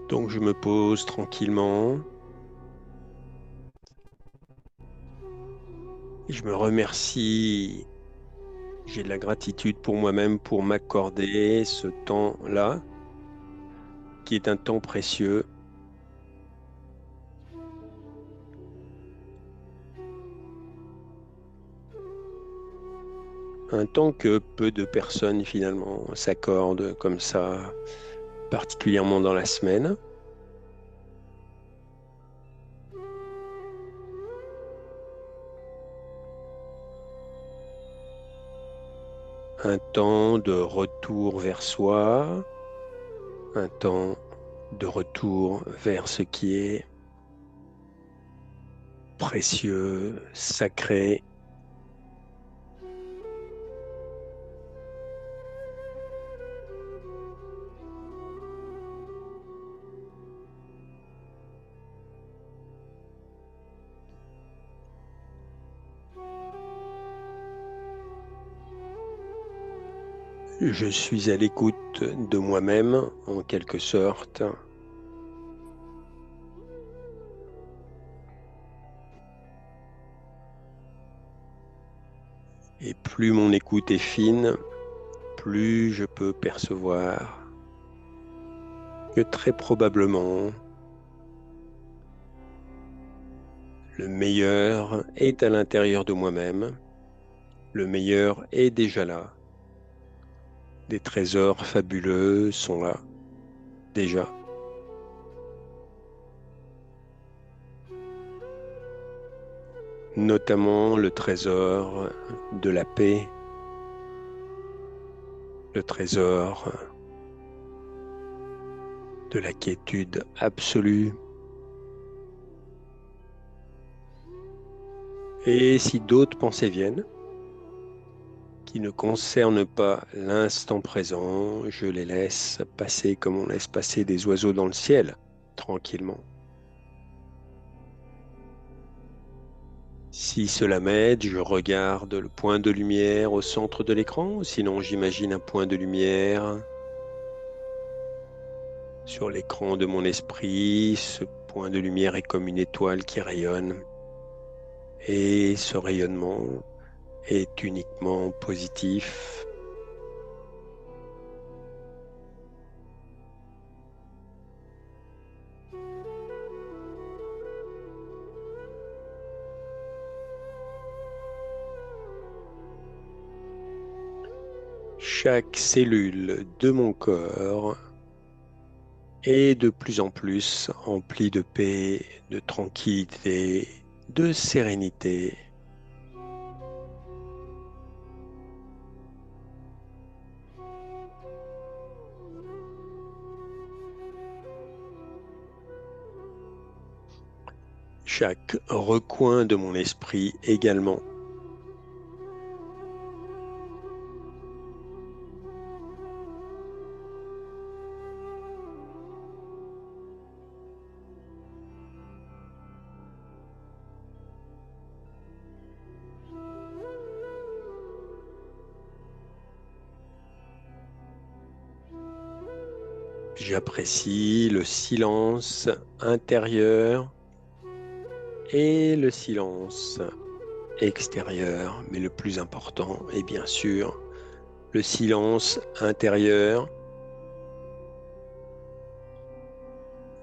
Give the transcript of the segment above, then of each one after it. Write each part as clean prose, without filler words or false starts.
Donc je me pose tranquillement et je me remercie. J'ai de la gratitude pour moi-même pour m'accorder ce temps-là, qui est un temps précieux, un temps que peu de personnes finalement s'accordent comme ça, particulièrement dans la semaine. Un temps de retour vers soi, un temps de retour vers ce qui est précieux, sacré. Je suis à l'écoute de moi-même, en quelque sorte, et plus mon écoute est fine, plus je peux percevoir que très probablement le meilleur est à l'intérieur de moi-même, le meilleur est déjà là, des trésors fabuleux sont là, déjà, notamment le trésor de la paix, le trésor de la quiétude absolue. Et si d'autres pensées viennent, qui ne concernent pas l'instant présent, je les laisse passer comme on laisse passer des oiseaux dans le ciel, tranquillement. Si cela m'aide, je regarde le point de lumière au centre de l'écran, sinon j'imagine un point de lumière sur l'écran de mon esprit. Ce point de lumière est comme une étoile qui rayonne et ce rayonnement est uniquement positif. Chaque cellule de mon corps est de plus en plus emplie de paix, de tranquillité, de sérénité. Chaque recoin de mon esprit également. J'apprécie le silence intérieur et le silence extérieur, mais le plus important est bien sûr le silence intérieur.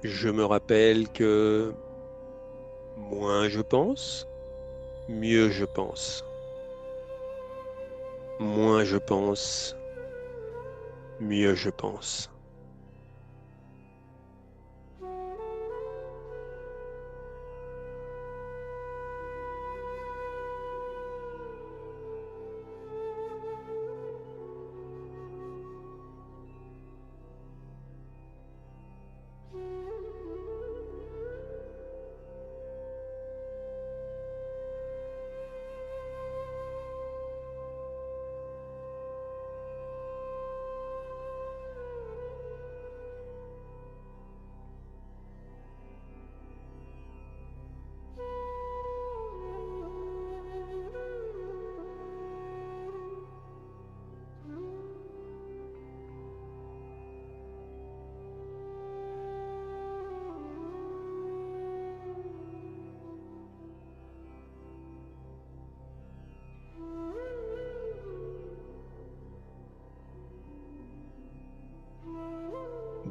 Je me rappelle que moins je pense, mieux je pense. Moins je pense, mieux je pense.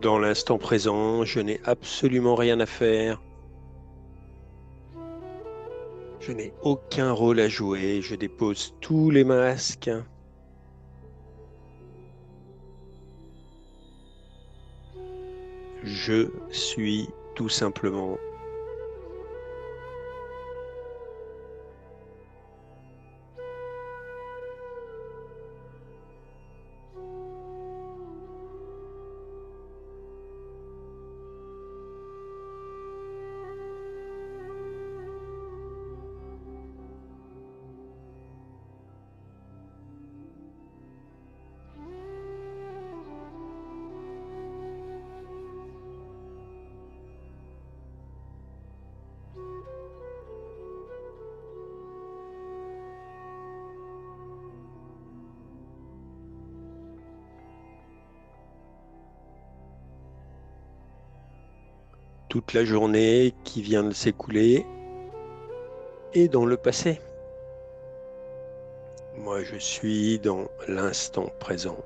Dans l'instant présent, je n'ai absolument rien à faire. Je n'ai aucun rôle à jouer. Je dépose tous les masques. Je suis tout simplement. Toute la journée qui vient de s'écouler est dans le passé. Moi, je suis dans l'instant présent.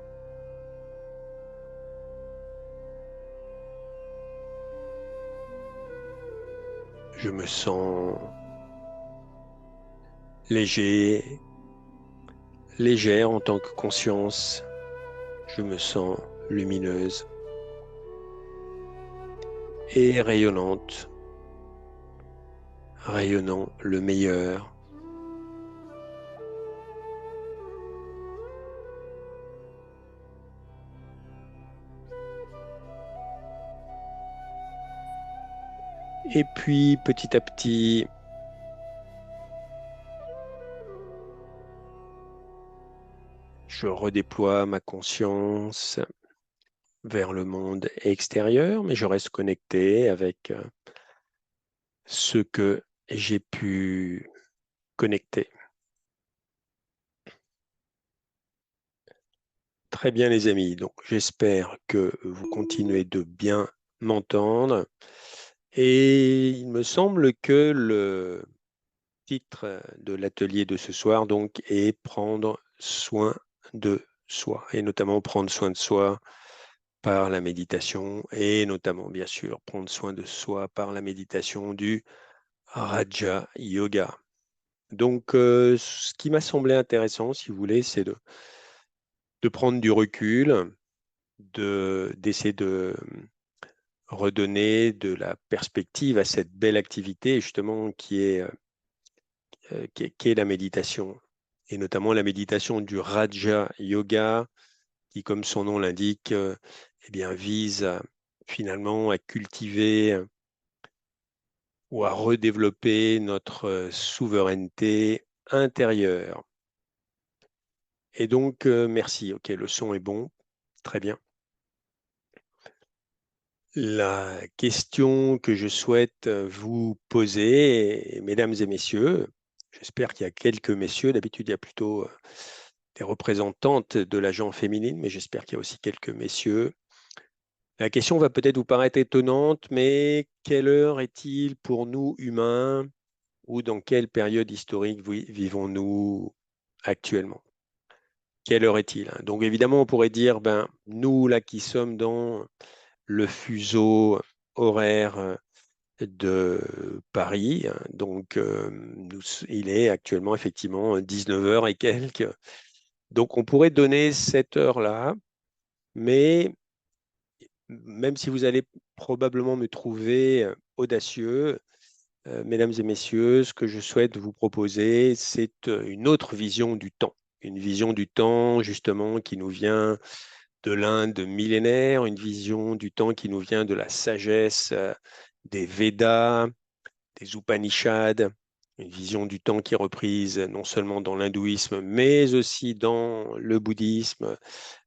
Je me sens léger, légère en tant que conscience. Je me sens lumineuse et rayonnante, rayonnant le meilleur. Et puis, petit à petit, je redéploie ma conscience vers le monde extérieur, mais je reste connecté avec ce que j'ai pu connecter. Très bien, les amis. Donc, j'espère que vous continuez de bien m'entendre. Et il me semble que le titre de l'atelier de ce soir, donc, est prendre soin de soi, et notamment prendre soin de soi par la méditation, et notamment, bien sûr, prendre soin de soi par la méditation du Raja Yoga. Donc, ce qui m'a semblé intéressant, si vous voulez, c'est de prendre du recul, d'essayer de redonner de la perspective à cette belle activité, justement, qui est la méditation, et notamment la méditation du Raja Yoga, qui, comme son nom l'indique, eh bien, vise finalement à cultiver ou à redévelopper notre souveraineté intérieure. Et donc, merci. OK, le son est bon. Très bien. La question que je souhaite vous poser, mesdames et messieurs, j'espère qu'il y a quelques messieurs, d'habitude il y a plutôt des représentantes de la gente féminine, mais j'espère qu'il y a aussi quelques messieurs. La question va peut-être vous paraître étonnante, mais quelle heure est-il pour nous humains ou dans quelle période historique vivons-nous actuellement? Quelle heure est-il, hein? Donc évidemment, on pourrait dire, ben, nous là qui sommes dans le fuseau horaire de Paris, hein, donc il est actuellement effectivement 19 heures et quelques. Donc on pourrait donner cette heure-là, mais même si vous allez probablement me trouver audacieux, mesdames et messieurs, ce que je souhaite vous proposer, c'est une autre vision du temps. Une vision du temps, justement, qui nous vient de l'Inde millénaire, une vision du temps qui nous vient de la sagesse des Védas, des Upanishads, une vision du temps qui est reprise non seulement dans l'hindouisme, mais aussi dans le bouddhisme,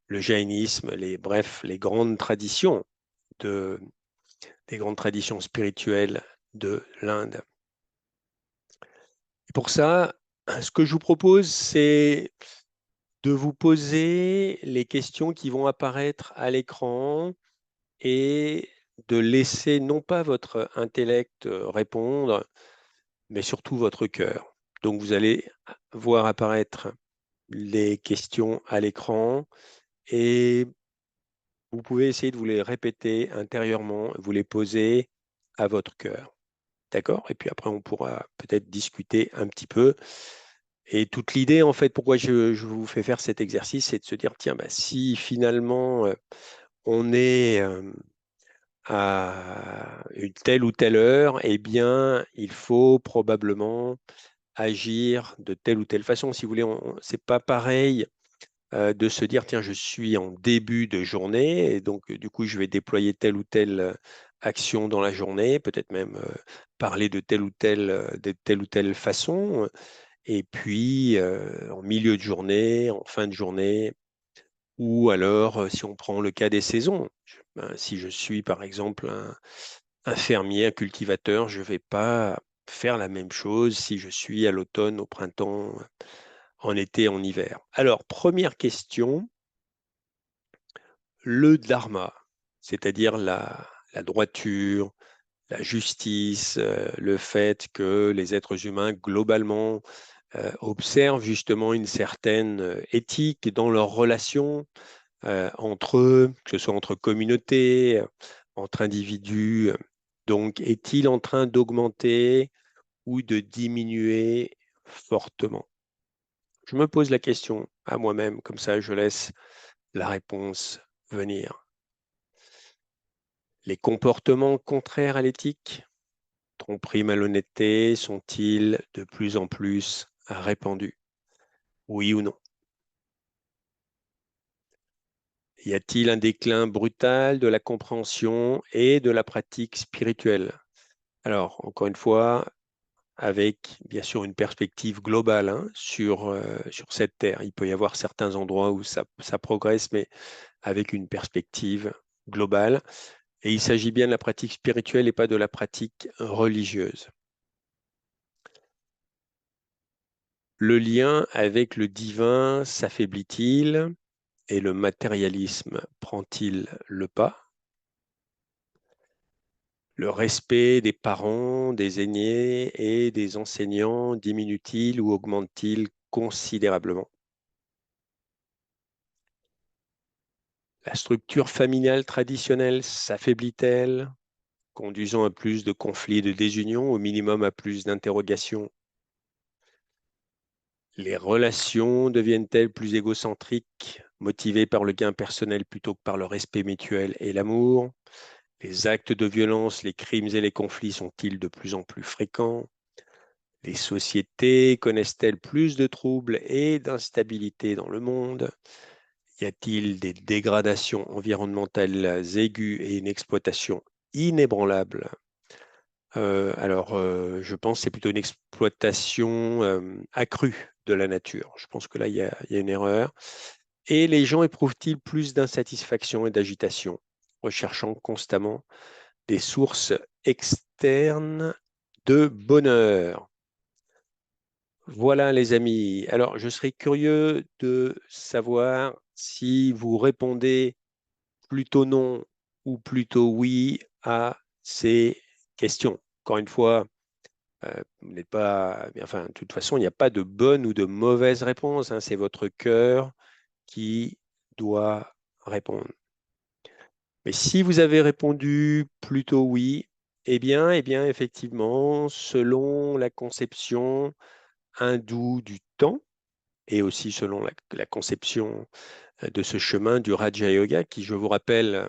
le jaïnisme, bref, de, les grandes traditions spirituelles de l'Inde. Et pour ça, ce que je vous propose, c'est de vous poser les questions qui vont apparaître à l'écran et de laisser non pas votre intellect répondre, mais surtout votre cœur. Donc vous allez voir apparaître les questions à l'écran et vous pouvez essayer de vous les répéter intérieurement, vous les poser à votre cœur. D'accord? Et puis après, on pourra peut-être discuter un petit peu. Et toute l'idée, en fait, pourquoi je vous fais faire cet exercice, c'est de se dire, tiens, bah, si finalement on est à une telle ou telle heure, eh bien, il faut probablement agir de telle ou telle façon. Si vous voulez, c'est pas pareil de se dire, tiens, je suis en début de journée, et donc du coup, je vais déployer telle ou telle action dans la journée, peut-être même parler de telle ou telle façon, et puis en milieu de journée, en fin de journée, ou alors si on prend le cas des saisons, si je suis par exemple un fermier, un cultivateur, je ne vais pas faire la même chose si je suis à l'automne, au printemps, en été, en hiver. Alors, première question, le dharma, c'est-à-dire la droiture, la justice, le fait que les êtres humains, globalement, observent justement une certaine éthique dans leurs relations entre eux, que ce soit entre communautés, entre individus. Donc, est-il en train d'augmenter ou de diminuer fortement? Je me pose la question à moi-même, comme ça je laisse la réponse venir. Les comportements contraires à l'éthique, tromperie, malhonnêteté, sont-ils de plus en plus répandus? Oui ou non? Y a-t-il un déclin brutal de la compréhension et de la pratique spirituelle? Alors, encore une fois, avec bien sûr une perspective globale hein, sur cette terre. Il peut y avoir certains endroits où ça progresse, mais avec une perspective globale. Et il s'agit bien de la pratique spirituelle et pas de la pratique religieuse. Le lien avec le divin s'affaiblit-il et le matérialisme prend-il le pas? Le respect des parents, des aînés et des enseignants diminue-t-il ou augmente-t-il considérablement? La structure familiale traditionnelle s'affaiblit-elle, conduisant à plus de conflits et de désunions, au minimum à plus d'interrogations? Les relations deviennent-elles plus égocentriques, motivées par le gain personnel plutôt que par le respect mutuel et l'amour? Les actes de violence, les crimes et les conflits sont-ils de plus en plus fréquents? Les sociétés connaissent-elles plus de troubles et d'instabilité dans le monde? Y a-t-il des dégradations environnementales aiguës et une exploitation inébranlable? Je pense que c'est plutôt une exploitation accrue de la nature. Je pense que là, il y a une erreur. Et les gens éprouvent-ils plus d'insatisfaction et d'agitation, recherchant constamment des sources externes de bonheur? Voilà, les amis. Alors, je serais curieux de savoir si vous répondez plutôt non ou plutôt oui à ces questions. Encore une fois, vous n'êtes pas, enfin, de toute façon, il n'y a pas de bonne ou de mauvaise réponse, hein. C'est votre cœur qui doit répondre. Mais si vous avez répondu plutôt oui, effectivement, selon la conception hindoue du temps et aussi selon la conception de ce chemin du Raja Yoga, qui, je vous rappelle,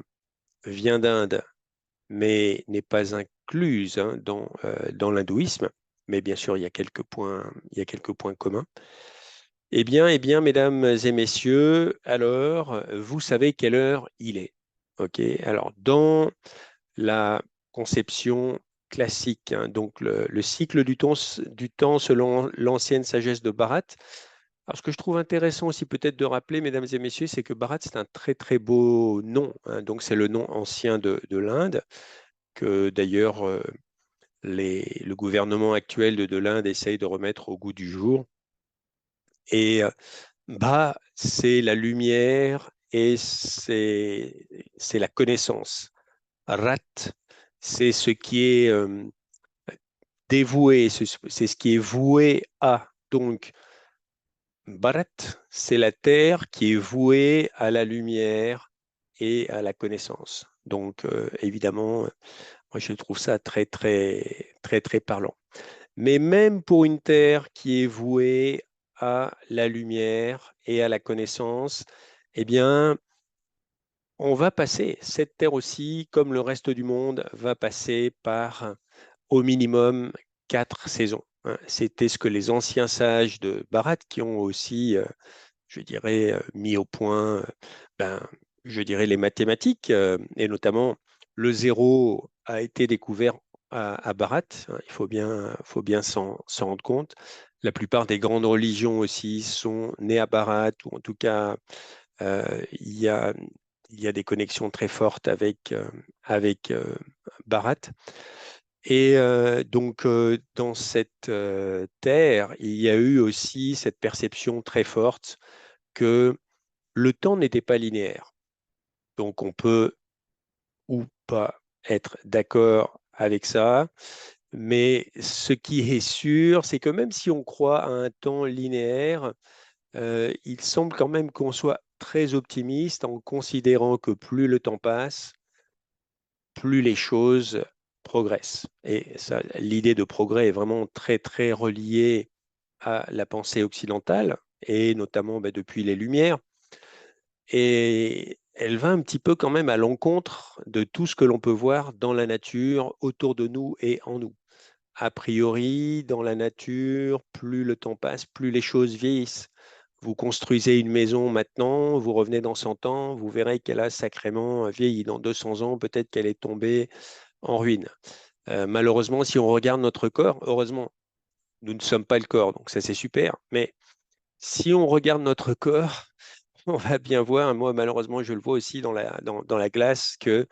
vient d'Inde, mais n'est pas incluse hein, dans l'hindouisme. Mais bien sûr, il y a quelques points communs. Mesdames et messieurs, alors, vous savez quelle heure il est. OK? Alors, dans la conception classique, hein, donc le cycle du temps selon l'ancienne sagesse de Bharat. Alors, ce que je trouve intéressant aussi peut-être de rappeler, mesdames et messieurs, c'est que Bharat, c'est un très très beau nom, hein. Donc, c'est le nom ancien de l'Inde, que d'ailleurs le gouvernement actuel de l'Inde essaye de remettre au goût du jour. Et Bha, c'est la lumière et c'est la connaissance. Rat, c'est ce qui est dévoué, c'est ce qui est voué à. Donc, Bharat, c'est la terre qui est vouée à la lumière et à la connaissance. Donc, évidemment, moi, je trouve ça très, très, très, très parlant. Mais même pour une Terre qui est vouée à la lumière et à la connaissance, eh bien, on va passer, cette Terre aussi, comme le reste du monde, va passer par au minimum 4 saisons, hein. C'était ce que les anciens sages de Bharat, qui ont aussi, je dirais, mis au point, ben, je dirais, les mathématiques, et notamment le zéro a été découvert à Bharat, hein. Faut bien s'en rendre compte. La plupart des grandes religions aussi sont nées à Bharat, ou en tout cas, il y a, il y a des connexions très fortes avec Bharat. Et donc, dans cette terre, il y a eu aussi cette perception très forte que le temps n'était pas linéaire. Donc, on peut ou pas être d'accord avec ça, mais ce qui est sûr, c'est que même si on croit à un temps linéaire, il semble quand même qu'on soit très optimiste en considérant que plus le temps passe, plus les choses progressent. Et ça, l'idée de progrès est vraiment très, très reliée à la pensée occidentale, et notamment depuis les Lumières. Et elle va un petit peu quand même à l'encontre de tout ce que l'on peut voir dans la nature, autour de nous et en nous. A priori, dans la nature, plus le temps passe, plus les choses vieillissent. Vous construisez une maison maintenant, vous revenez dans 100 ans, vous verrez qu'elle a sacrément vieilli. Dans 200 ans, peut-être qu'elle est tombée en ruine. Malheureusement, si on regarde notre corps, heureusement, nous ne sommes pas le corps, donc ça c'est super. Mais si on regarde notre corps, on va bien voir, moi malheureusement je le vois aussi dans la glace, que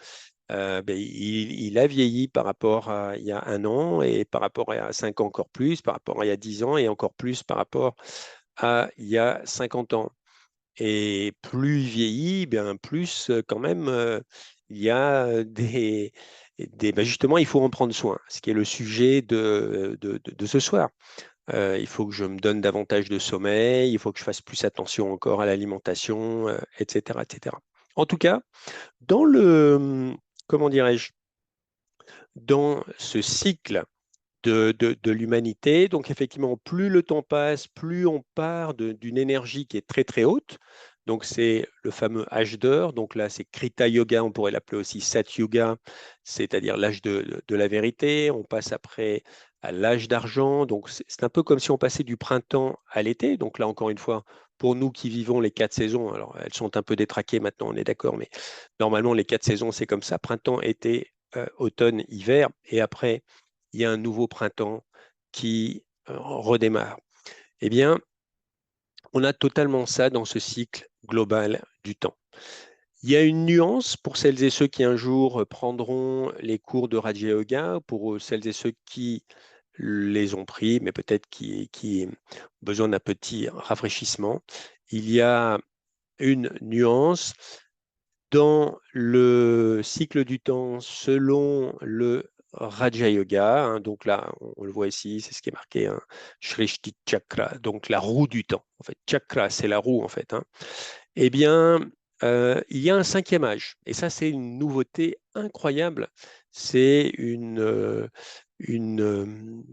il a vieilli par rapport à il y a un an, et par rapport à 5 ans encore plus, par rapport à il y a 10 ans, et encore plus par rapport à il y a 50 ans. Et plus il vieillit, bien plus quand même il y a justement, il faut en prendre soin, ce qui est le sujet de ce soir. Il faut que je me donne davantage de sommeil, il faut que je fasse plus attention encore à l'alimentation, etc., etc. En tout cas, dans comment dirais-je, dans ce cycle de l'humanité. Donc effectivement, plus le temps passe, plus on part d'une énergie qui est très très haute. Donc c'est le fameux âge d'or. Donc là, c'est Krita Yoga, on pourrait l'appeler aussi Sat Yoga, c'est-à-dire l'âge de la vérité. On passe après à l'âge d'argent. Donc c'est un peu comme si on passait du printemps à l'été. Donc là, encore une fois, pour nous qui vivons les 4 saisons, alors elles sont un peu détraquées maintenant, on est d'accord, mais normalement les 4 saisons, c'est comme ça, printemps, été, automne, hiver, et après, il y a un nouveau printemps qui redémarre. Eh bien, on a totalement ça dans ce cycle global du temps. Il y a une nuance pour celles et ceux qui un jour prendront les cours de Raja Yoga, pour celles et ceux qui les ont pris, mais peut-être qui ont besoin d'un petit rafraîchissement. Il y a une nuance dans le cycle du temps selon le Raja Yoga, hein. Donc là, on le voit ici, c'est ce qui est marqué, hein, Shrishti Chakra, donc la roue du temps. En fait, chakra, c'est la roue, en fait, hein. Eh bien, il y a un cinquième âge, et ça, c'est une nouveauté incroyable. C'est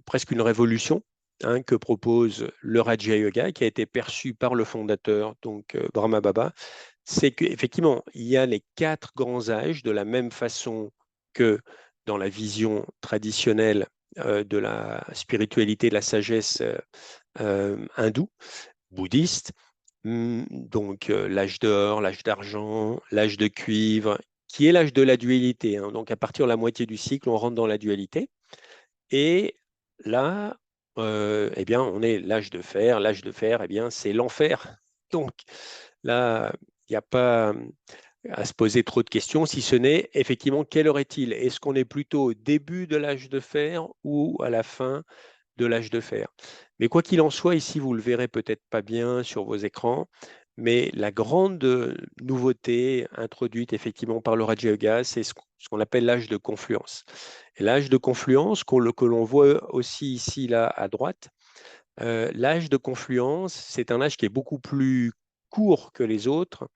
presque une révolution, hein, que propose le Raja Yoga, qui a été perçu par le fondateur, donc Brahma Baba. C'est qu'effectivement, il y a les 4 grands âges, de la même façon que dans la vision traditionnelle de la spiritualité, de la sagesse hindoue, bouddhiste. Donc l'âge d'or, l'âge d'argent, l'âge de cuivre, qui est l'âge de la dualité, hein. Donc à partir de la moitié du cycle, on rentre dans la dualité. Et là, eh bien, on est l'âge de fer. L'âge de fer, eh bien, c'est l'enfer. Donc là, il n'y a pas à se poser trop de questions, si ce n'est effectivement quelle heure est-il? Est-ce qu'on est plutôt au début de l'âge de fer ou à la fin de l'âge de fer? Mais quoi qu'il en soit, ici, vous le verrez peut-être pas bien sur vos écrans, mais la grande nouveauté introduite effectivement par le Raja Yoga, c'est ce qu'on appelle l'âge de confluence. Et l'âge de confluence, que l'on voit aussi ici, là, à droite, l'âge de confluence, c'est un âge qui est beaucoup plus court que les autres,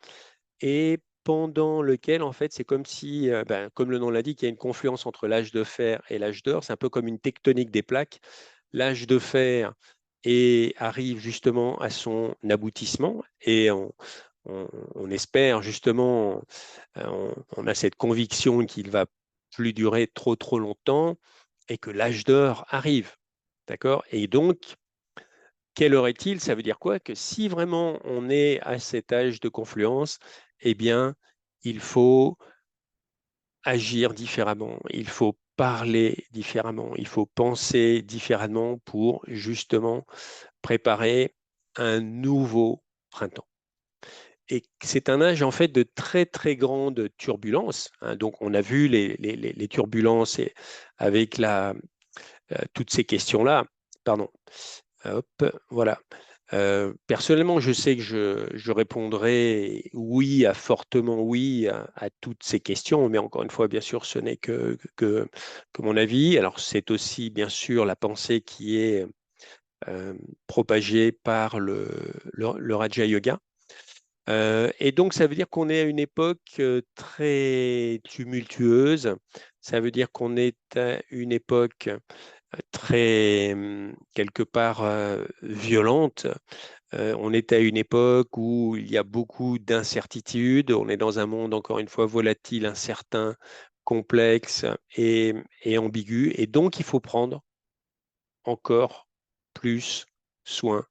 et pendant lequel, en fait, c'est comme si, comme le nom l'indique, il y a une confluence entre l'âge de fer et l'âge d'or. C'est un peu comme une tectonique des plaques. L'âge de fer arrive justement à son aboutissement et on espère justement, on a cette conviction qu'il va plus durer trop trop longtemps et que l'âge d'or arrive. D'accord? Et donc, quelle heure est-il? Ça veut dire quoi? Que si vraiment on est à cet âge de confluence, eh bien, il faut agir différemment, il faut parler différemment, il faut penser différemment pour justement préparer un nouveau printemps. Et c'est un âge en fait de très très grande turbulence, hein. Donc on a vu les turbulences avec toutes ces questions-là. Pardon. Hop, voilà. Personnellement, je sais que je répondrai oui fortement oui à toutes ces questions, mais encore une fois, bien sûr, ce n'est que mon avis. Alors, c'est aussi, bien sûr, la pensée qui est propagée par le Raja Yoga. Et donc, ça veut dire qu'on est à une époque très tumultueuse. Ça veut dire qu'on est à une époque très, quelque part, violente. On est à une époque où il y a beaucoup d'incertitudes. On est dans un monde, encore une fois, volatile, incertain, complexe et ambigu. Et donc, il faut prendre encore plus soin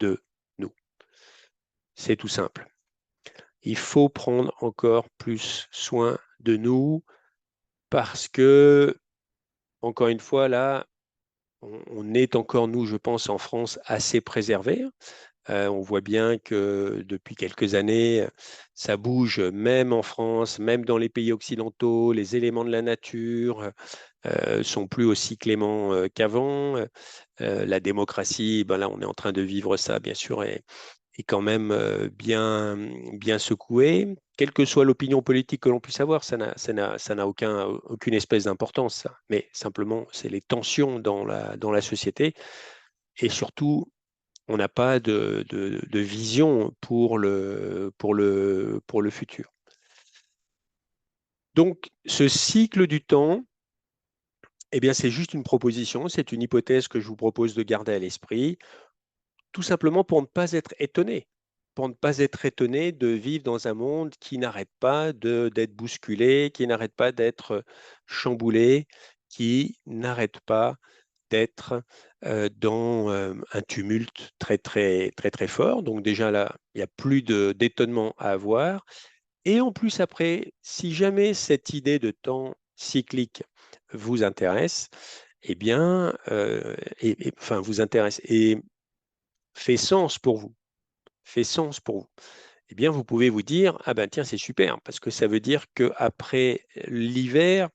de nous. C'est tout simple. Il faut prendre encore plus soin de nous parce que, encore une fois, là, on est encore, nous, je pense, en France, assez préservés. On voit bien que depuis quelques années, ça bouge, même en France, même dans les pays occidentaux, les éléments de la nature sont plus aussi cléments qu'avant. La démocratie, ben là, on est en train de vivre ça, bien sûr, et quand même bien secouée. Quelle que soit l'opinion politique que l'on puisse avoir, ça n'a aucune espèce d'importance, ça. Mais simplement, c'est les tensions dans la société. Et surtout, on n'a pas de vision pour le futur. Donc, ce cycle du temps, eh bien, c'est juste une proposition, c'est une hypothèse que je vous propose de garder à l'esprit, tout simplement pour ne pas être étonné, pour ne pas être étonné de vivre dans un monde qui n'arrête pas d'être bousculé, qui n'arrête pas d'être chamboulé, qui n'arrête pas d'être dans un tumulte très, très, très, très fort. Donc déjà là, il n'y a plus d'étonnement à avoir. Et en plus, après, si jamais cette idée de temps cyclique vous intéresse, eh bien, enfin, vous intéresse et fait sens pour vous, fait sens pour vous, eh bien, vous pouvez vous dire, ah ben tiens, c'est super, parce que ça veut dire qu'après l'hiver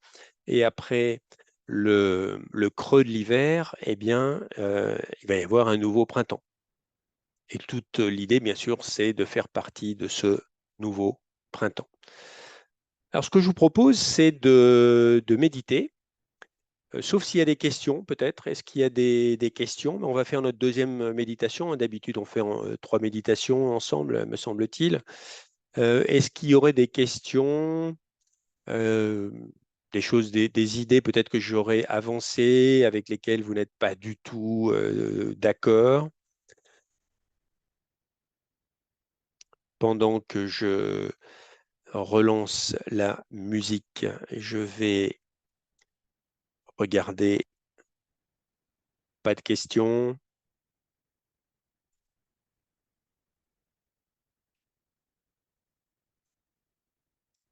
et après le creux de l'hiver, eh bien, il va y avoir un nouveau printemps. Et toute l'idée, bien sûr, c'est de faire partie de ce nouveau printemps. Alors, ce que je vous propose, c'est de méditer, sauf s'il y a des questions, peut-être. Est-ce qu'il y a des questions? On va faire notre deuxième méditation. D'habitude, on fait trois méditations ensemble, me semble-t-il. Est-ce qu'il y aurait des questions, euh, des choses, des idées peut-être que j'aurais avancées avec lesquelles vous n'êtes pas du tout d'accord? Pendant que je relance la musique, je vais regarder. Pas de questions.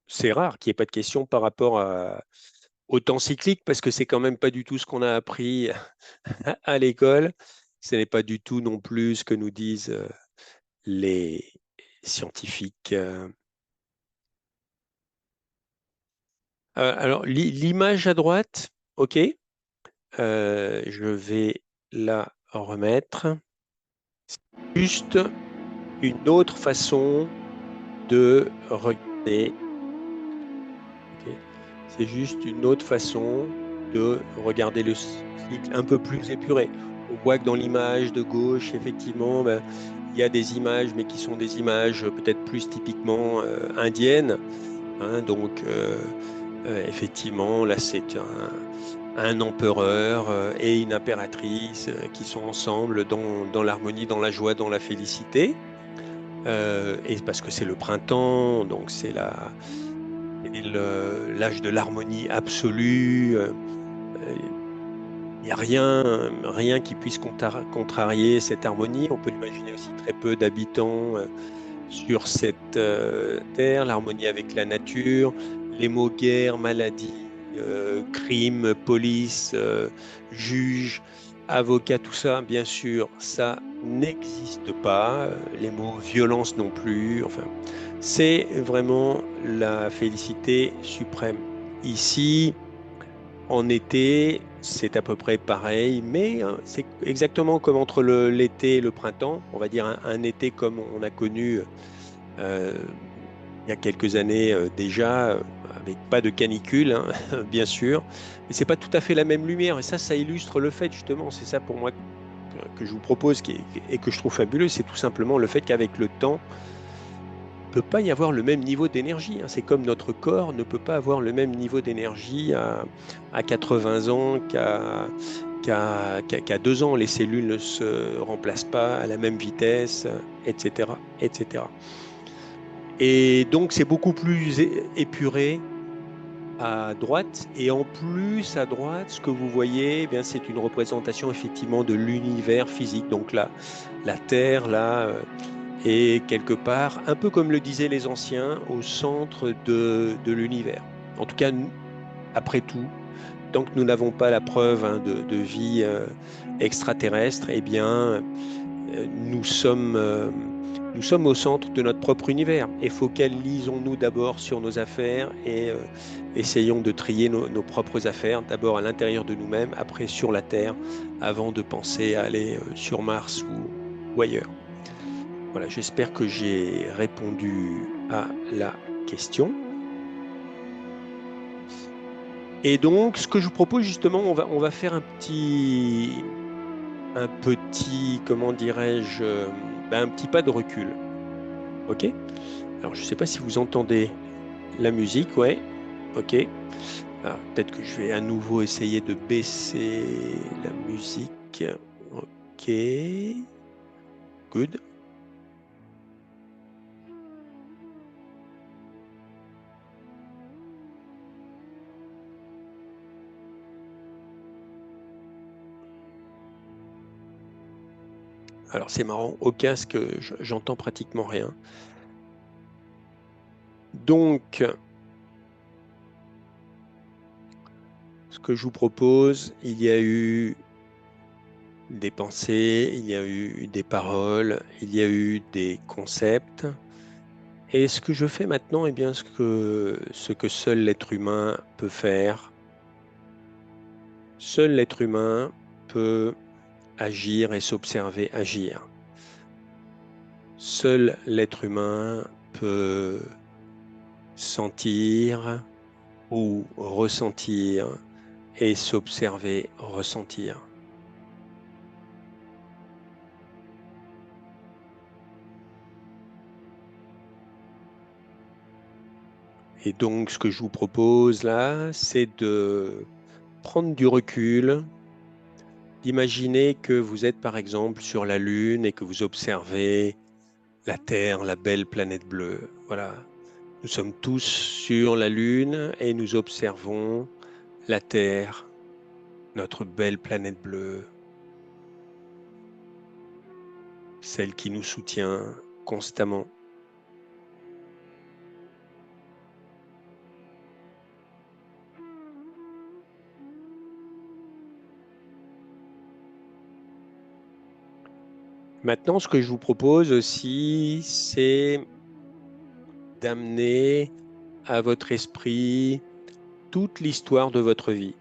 C'est rare qu'il n'y ait pas de questions par rapport au temps cyclique parce que c'est quand même pas du tout ce qu'on a appris à l'école. Ce n'est pas du tout non plus ce que nous disent les scientifiques. Alors, l'image à droite, OK. Je vais la remettre. Juste une autre façon de regarder. OK. C'est juste une autre façon de regarder le cycle un peu plus épuré. on voit que dans l'image de gauche, effectivement, ben, il y a des images, mais qui sont des images peut-être plus typiquement indiennes, hein. Donc, effectivement, là, c'est un empereur et une impératrice qui sont ensemble dans l'harmonie, dans la joie, dans la félicité. Et parce que c'est le printemps, donc l'âge de l'harmonie absolue. Il n'y a rien qui puisse contrarier cette harmonie. On peut l'imaginer aussi très peu d'habitants sur cette terre, l'harmonie avec la nature, les mots guerre, maladie, crime, police, juge, avocat, tout ça, bien sûr, ça n'existe pas. Les mots violence non plus. Enfin, c'est vraiment la félicité suprême. Ici, en été, c'est à peu près pareil, mais c'est exactement comme entre l'été et le printemps. On va dire un été comme on a connu euh, il y a quelques années déjà, avec pas de canicule, hein, bien sûr, mais c'est pas tout à fait la même lumière. Et ça illustre le fait justement. C'est ça pour moi que je vous propose et que je trouve fabuleux, c'est tout simplement le fait qu'avec le temps, peut pas y avoir le même niveau d'énergie, hein. C'est comme notre corps ne peut pas avoir le même niveau d'énergie à 80 ans qu'à 2 ans. Les cellules ne se remplacent pas à la même vitesse, etc., etc. Et donc, c'est beaucoup plus épuré à droite. Et en plus, à droite, ce que vous voyez, eh bien, c'est une représentation effectivement de l'univers physique. Donc là, la Terre, là, est quelque part, un peu comme le disaient les anciens, au centre de l'univers. En tout cas, après tout, tant que nous n'avons pas la preuve, hein, de vie extraterrestre, eh bien, nous sommes au centre de notre propre univers et focalisons-nous d'abord sur nos affaires et essayons de trier nos propres affaires, d'abord à l'intérieur de nous-mêmes, après sur la Terre, avant de penser à aller sur Mars ou ailleurs. Voilà, j'espère que j'ai répondu à la question. Et donc, ce que je vous propose justement, on va faire un petit, comment dirais-je, ben, un petit pas de recul. OK? Alors, je ne sais pas si vous entendez la musique, ouais. OK. Alors, peut-être que je vais à nouveau essayer de baisser la musique. OK. Good. Alors, c'est marrant. Au casque, j'entends pratiquement rien. Donc, ce que je vous propose, il y a eu des pensées, il y a eu des paroles, il y a eu des concepts. Et ce que je fais maintenant, eh bien, ce que seul l'être humain peut faire, seul l'être humain peut agir et s'observer agir. Seul l'être humain peut sentir ou ressentir et s'observer ressentir. Et donc, ce que je vous propose là, c'est de prendre du recul, d'imaginer que vous êtes par exemple sur la Lune et que vous observez la Terre, la belle planète bleue. Voilà, nous sommes tous sur la Lune et nous observons la Terre, notre belle planète bleue, celle qui nous soutient constamment. Maintenant, ce que je vous propose aussi, c'est d'amener à votre esprit toute l'histoire de votre vie.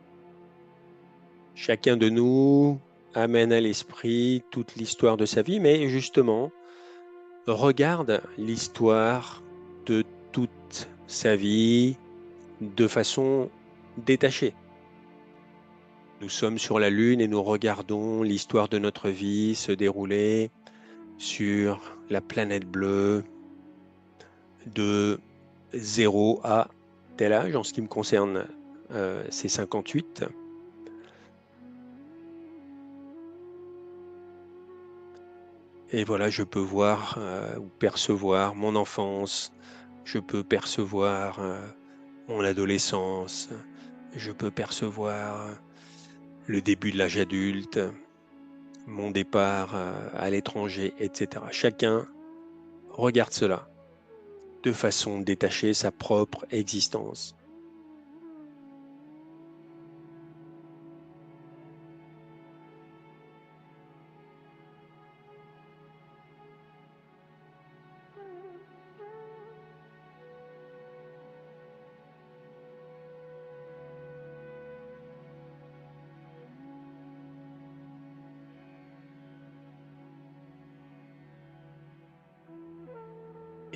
Chacun de nous amène à l'esprit toute l'histoire de sa vie, mais justement, regarde l'histoire de toute sa vie de façon détachée. Nous sommes sur la Lune et nous regardons l'histoire de notre vie se dérouler sur la planète bleue de 0 à tel âge. En ce qui me concerne, c'est 58. Et voilà, je peux voir ou percevoir mon enfance, je peux percevoir mon adolescence, je peux percevoir le début de l'âge adulte, mon départ à l'étranger, etc. Chacun regarde cela de façon détachée, sa propre existence.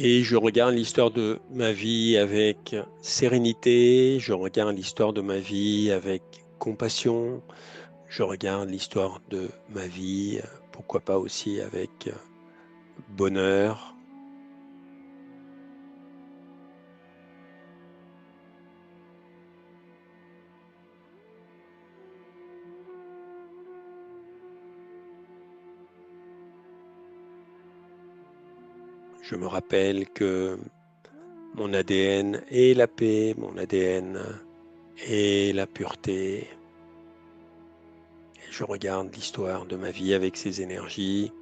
Et je regarde l'histoire de ma vie avec sérénité, je regarde l'histoire de ma vie avec compassion, je regarde l'histoire de ma vie, pourquoi pas aussi avec bonheur. Je me rappelle que mon ADN est la paix, mon ADN est la pureté. Et je regarde l'histoire de ma vie avec ses énergies.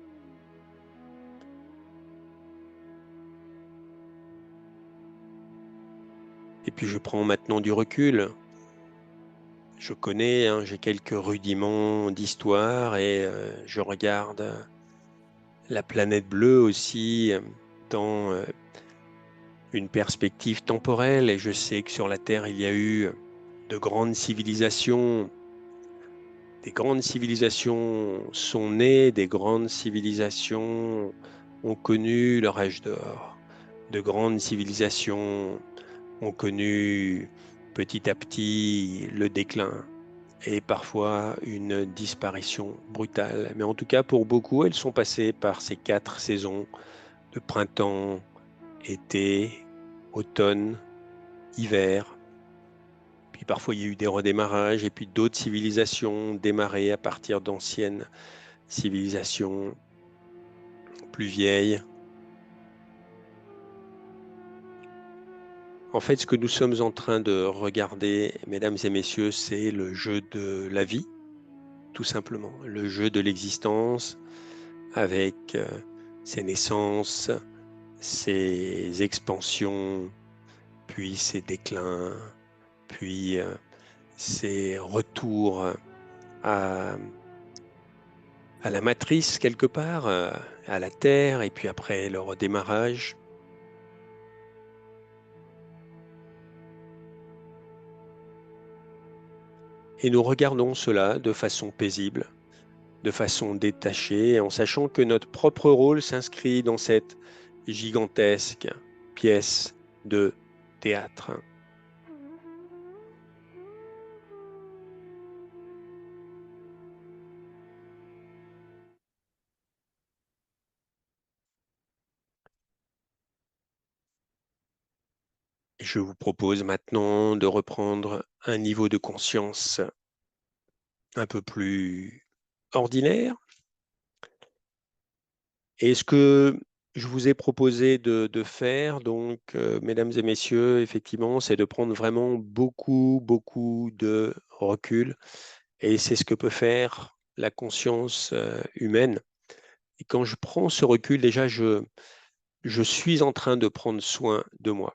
Et puis je prends maintenant du recul. Je connais, hein, j'ai quelques rudiments d'histoire et je regarde la planète bleue aussi dans une perspective temporelle et je sais que sur la Terre, il y a eu de grandes civilisations. Des grandes civilisations sont nées, des grandes civilisations ont connu leur âge d'or. De grandes civilisations ont connu petit à petit le déclin et parfois une disparition brutale. Mais en tout cas, pour beaucoup, elles sont passées par ces 4 saisons de printemps, été, automne, hiver. Puis parfois, il y a eu des redémarrages et puis d'autres civilisations démarrées à partir d'anciennes civilisations plus vieilles. En fait, ce que nous sommes en train de regarder, mesdames et messieurs, c'est le jeu de la vie, tout simplement. Le jeu de l'existence avec ses naissances, ses expansions, puis ses déclins, puis ses retours à, à la matrice quelque part, à la Terre, et puis après le redémarrage. Et nous regardons cela de façon paisible, de façon détachée, en sachant que notre propre rôle s'inscrit dans cette gigantesque pièce de théâtre. Je vous propose maintenant de reprendre un niveau de conscience un peu plus ordinaire. Et ce que je vous ai proposé de faire, donc, mesdames et messieurs, effectivement, c'est de prendre vraiment beaucoup, beaucoup de recul. Et c'est ce que peut faire la conscience humaine. Et quand je prends ce recul, déjà, je suis en train de prendre soin de moi.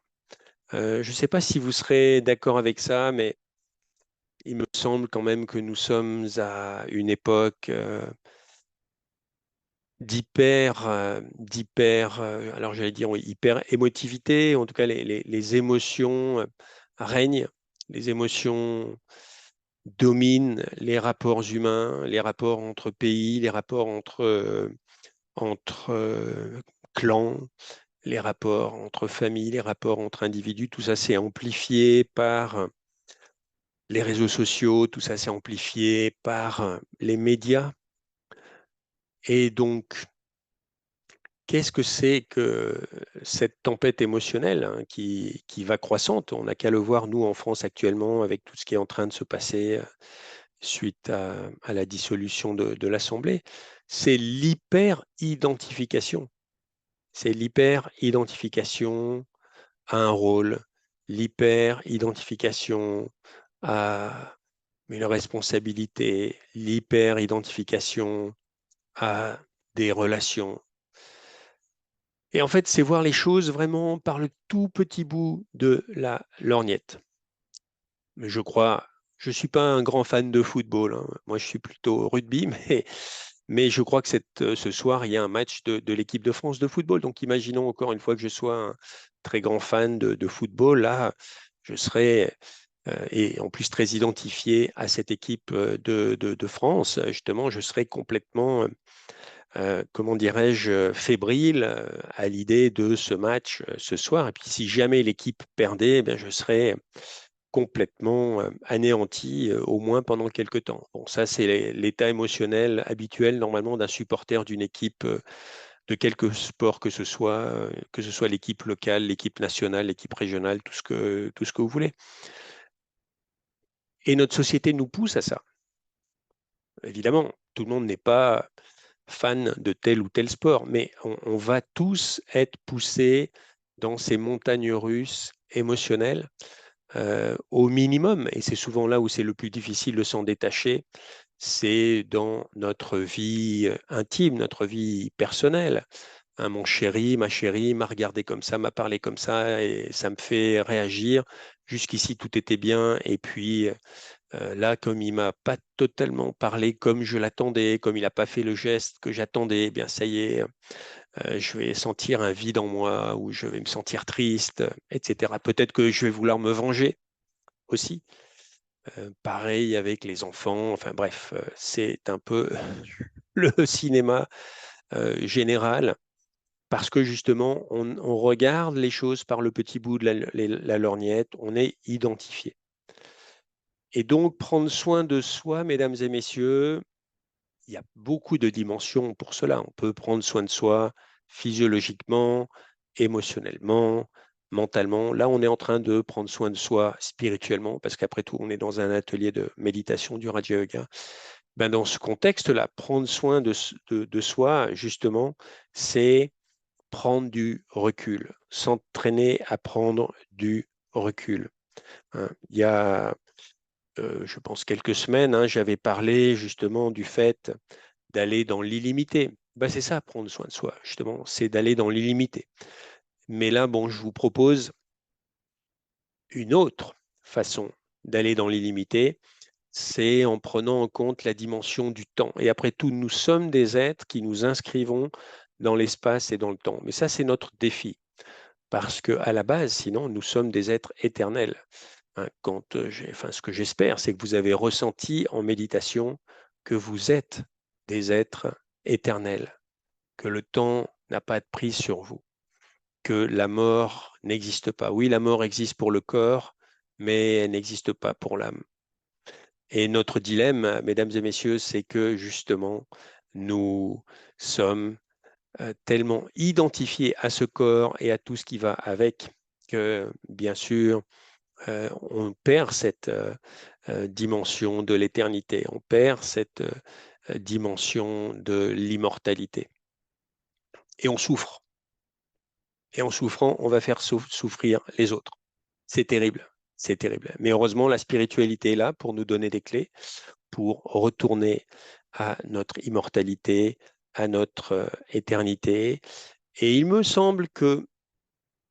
Je ne sais pas si vous serez d'accord avec ça, mais il me semble quand même que nous sommes à une époque alors j'allais dire oui, hyper émotivité, en tout cas les émotions règnent, les émotions dominent les rapports humains, les rapports entre pays, les rapports entre clans, les rapports entre familles, les rapports entre individus, tout ça c'est amplifié par les réseaux sociaux, tout ça s'est amplifié par les médias. Et donc, qu'est-ce que c'est que cette tempête émotionnelle hein, qui va croissante? On n'a qu'à le voir, nous, en France actuellement, avec tout ce qui est en train de se passer suite à la dissolution de l'Assemblée. C'est l'hyper-identification. C'est l'hyper-identification à un rôle, l'hyper-identification à une responsabilité, l'hyper-identification à des relations. Et en fait, c'est voir les choses vraiment par le tout petit bout de la lorgnette. Mais je ne suis pas un grand fan de football, hein. Moi, je suis plutôt rugby, mais je crois que ce soir, il y a un match de l'équipe de France de football. Donc, imaginons encore une fois que je sois un très grand fan de football. Là, je serai, et en plus très identifié à cette équipe de France. Justement, je serai complètement comment dirais-je, fébrile à l'idée de ce match ce soir. Et puis si jamais l'équipe perdait, eh bien, je serais complètement anéanti, au moins pendant quelques temps. Bon, ça, c'est l'état émotionnel habituel normalement d'un supporter d'une équipe de quelque sport que ce soit l'équipe locale, l'équipe nationale, l'équipe régionale, tout ce que vous voulez. Et notre société nous pousse à ça. Évidemment, tout le monde n'est pas fan de tel ou tel sport, mais on va tous être poussés dans ces montagnes russes émotionnelles au minimum, et c'est souvent là où c'est le plus difficile de s'en détacher, c'est dans notre vie intime, notre vie personnelle. Hein, mon chéri, ma chérie m'a regardé comme ça, m'a parlé comme ça, et ça me fait réagir. Jusqu'ici, tout était bien, et puis là, comme il m'a pas totalement parlé comme je l'attendais, comme il n'a pas fait le geste que j'attendais, eh bien ça y est, je vais sentir un vide en moi, ou je vais me sentir triste, etc. Peut-être que je vais vouloir me venger aussi. Pareil avec les enfants. Enfin bref, c'est un peu le cinéma général, parce que justement, on regarde les choses par le petit bout de la lorgnette, on est identifié. Et donc, prendre soin de soi, mesdames et messieurs, il y a beaucoup de dimensions pour cela. On peut prendre soin de soi physiologiquement, émotionnellement, mentalement. Là, on est en train de prendre soin de soi spirituellement, parce qu'après tout, on est dans un atelier de méditation du Raja Yoga. Ben, dans ce contexte-là, prendre soin de soi, justement, c'est prendre du recul, s'entraîner à prendre du recul. Hein. Il y a, je pense, quelques semaines, hein, j'avais parlé justement du fait d'aller dans l'illimité. Ben, c'est ça, prendre soin de soi, justement, c'est d'aller dans l'illimité. Mais là, bon, je vous propose une autre façon d'aller dans l'illimité, c'est en prenant en compte la dimension du temps. Et après tout, nous sommes des êtres qui nous inscrivons dans l'espace et dans le temps. Mais ça, c'est notre défi, parce qu'à la base, sinon, nous sommes des êtres éternels. Hein, enfin, ce que j'espère, c'est que vous avez ressenti en méditation que vous êtes des êtres éternels, que le temps n'a pas de prise sur vous, que la mort n'existe pas. Oui, la mort existe pour le corps, mais elle n'existe pas pour l'âme. Et notre dilemme, mesdames et messieurs, c'est que justement, nous sommes tellement identifiés à ce corps et à tout ce qui va avec que, bien sûr, on perd cette dimension de l'éternité, on perd cette dimension de l'immortalité. Et on souffre. Et en souffrant, on va faire souffrir les autres. C'est terrible, c'est terrible. Mais heureusement, la spiritualité est là pour nous donner des clés, pour retourner à notre immortalité, à notre éternité. Et il me semble que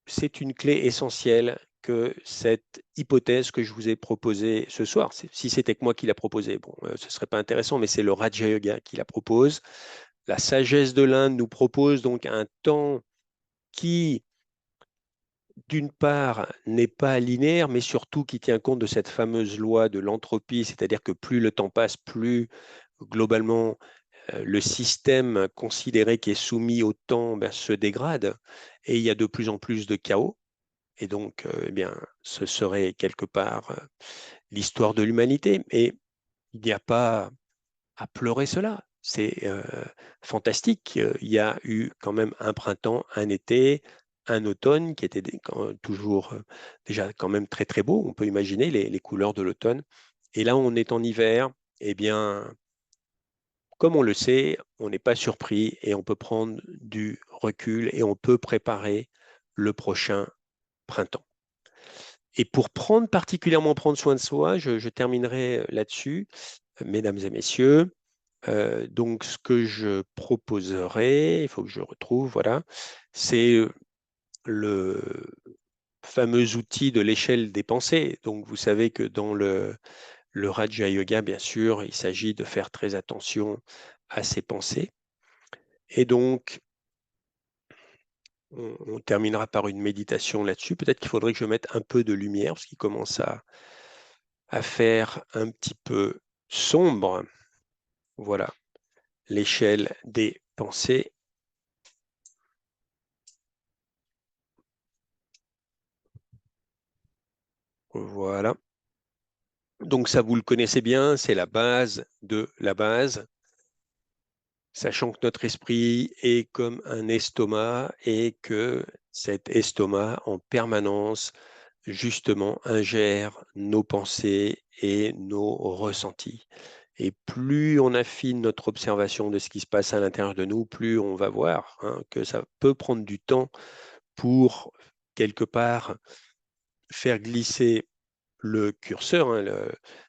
c'est une clé essentielle que cette hypothèse que je vous ai proposée ce soir, si c'était que moi qui la proposée, bon, ce ne serait pas intéressant, mais c'est le Raja Yoga qui la propose. La sagesse de l'Inde nous propose donc un temps qui, d'une part, n'est pas linéaire, mais surtout qui tient compte de cette fameuse loi de l'entropie, c'est-à-dire que plus le temps passe, plus globalement le système considéré qui est soumis au temps ben, se dégrade, et il y a de plus en plus de chaos. Et donc, eh bien, ce serait quelque part l'histoire de l'humanité. Et il n'y a pas à pleurer cela. C'est fantastique. Il y a eu quand même un printemps, un été, un automne qui était toujours déjà quand même très très beau. On peut imaginer les couleurs de l'automne. Et là, on est en hiver. Eh bien, comme on le sait, on n'est pas surpris et on peut prendre du recul et on peut préparer le prochain printemps. Et pour particulièrement prendre soin de soi, je terminerai là-dessus, mesdames et messieurs. Donc, ce que je proposerai, il faut que je retrouve, voilà, c'est le fameux outil de l'échelle des pensées. Donc, vous savez que dans le Raja Yoga, bien sûr, il s'agit de faire très attention à ses pensées. Et donc, on terminera par une méditation là-dessus. Peut-être qu'il faudrait que je mette un peu de lumière, parce qu'il commence à faire un petit peu sombre. Voilà, l'échelle des pensées. Voilà. Donc ça, vous le connaissez bien, c'est la base de la base, sachant que notre esprit est comme un estomac et que cet estomac en permanence, justement, ingère nos pensées et nos ressentis. Et plus on affine notre observation de ce qui se passe à l'intérieur de nous, plus on va voir que ça peut prendre du temps pour, quelque part, faire glisser le curseur,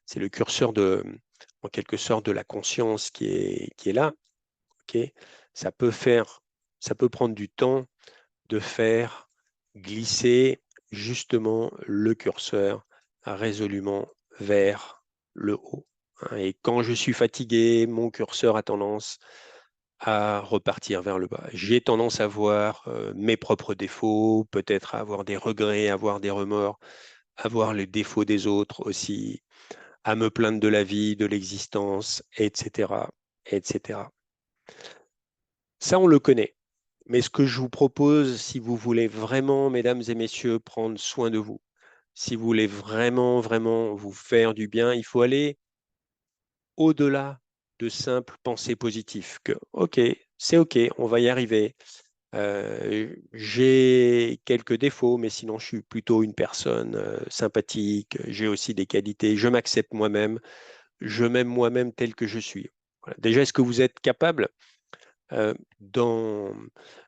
c'est le curseur en quelque sorte de la conscience qui est là. Ok. Ça peut ça peut prendre du temps de faire glisser justement le curseur résolument vers le haut. Et quand je suis fatigué, mon curseur a tendance à repartir vers le bas. J'ai tendance à voir mes propres défauts, peut-être à avoir des regrets, à avoir des remords, à voir les défauts des autres aussi, à me plaindre de la vie, de l'existence, etc., etc. Ça, on le connaît. Mais ce que je vous propose, si vous voulez vraiment, mesdames et messieurs, prendre soin de vous, si vous voulez vraiment, vraiment vous faire du bien, il faut aller au-delà de simples pensées positives. Que, OK, c'est OK, on va y arriver. J'ai quelques défauts, mais sinon, je suis plutôt une personne sympathique. J'ai aussi des qualités. Je m'accepte moi-même. Je m'aime moi-même tel que je suis. Voilà. Déjà, est-ce que vous êtes capable, dans